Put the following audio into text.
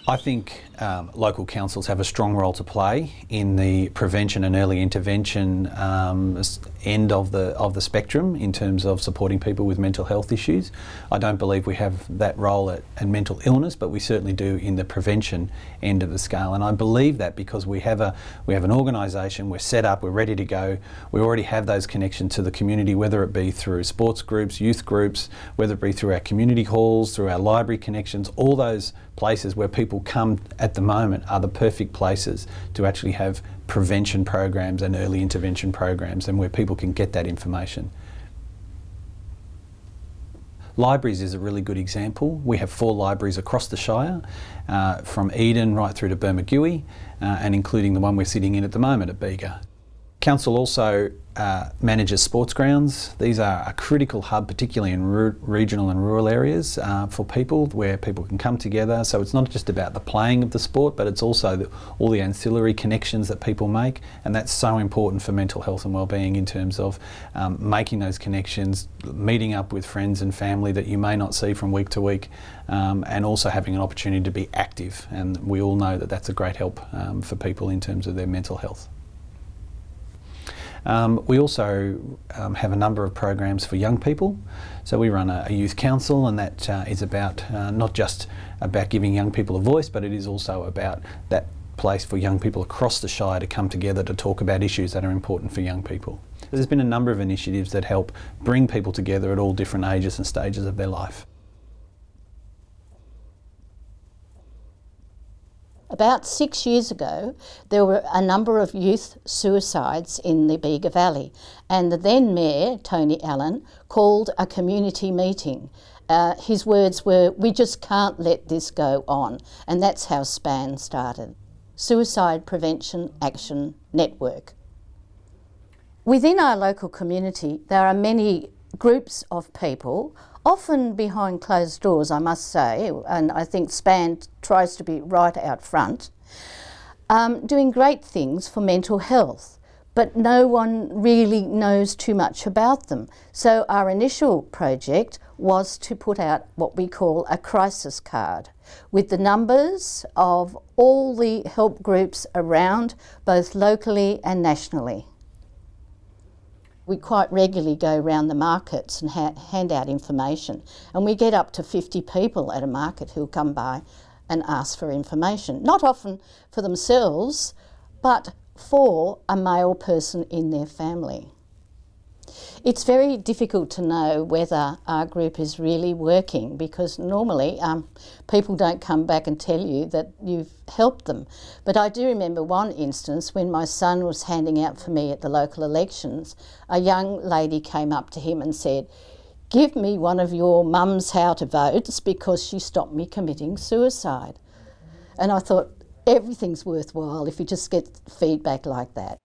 I think local councils have a strong role to play in the prevention and early intervention end of the spectrum in terms of supporting people with mental health issues. I don't believe we have that role at mental illness, but we certainly do in the prevention end of the scale. And I believe that because we have an organisation, we're set up, we're ready to go, we already have those connections to the community, whether it be through sports groups, youth groups, whether it be through our community halls, through our library connections, all those places where people come at the moment are the perfect places to actually have prevention programs and early intervention programs, and where people can get that information. Libraries is a really good example. We have 4 libraries across the Shire, from Eden right through to Bermagui, and including the one we're sitting in at the moment at Bega. Council also manages sports grounds. These are a critical hub, particularly in regional and rural areas for people, where people can come together. So it's not just about the playing of the sport, but it's also all the ancillary connections that people make, and that's so important for mental health and wellbeing in terms of making those connections, meeting up with friends and family that you may not see from week to week, and also having an opportunity to be active. And we all know that that's a great help for people in terms of their mental health. We also have a number of programs for young people. So we run a youth council, and that is about not just about giving young people a voice, but it is also about that place for young people across the Shire to come together to talk about issues that are important for young people. There's been a number of initiatives that help bring people together at all different ages and stages of their life. About 6 years ago, there were a number of youth suicides in the Bega Valley, and the then Mayor, Tony Allen, called a community meeting. His words were, "We just can't let this go on," and that's how SPAN started, Suicide Prevention Action Network. Within our local community, there are many groups of people, often behind closed doors, I must say, and I think SPAN tries to be right out front, doing great things for mental health, but no one really knows too much about them. So our initial project was to put out what we call a crisis card with the numbers of all the help groups around, both locally and nationally. We quite regularly go around the markets and hand out information, and we get up to 50 people at a market who'll come by and ask for information. Not often for themselves, but for a male person in their family. It's very difficult to know whether our group is really working, because normally people don't come back and tell you that you've helped them. But I do remember one instance when my son was handing out for me at the local elections. A young lady came up to him and said, "Give me one of your mum's how to votes because she stopped me committing suicide." And I thought, everything's worthwhile if you just get feedback like that.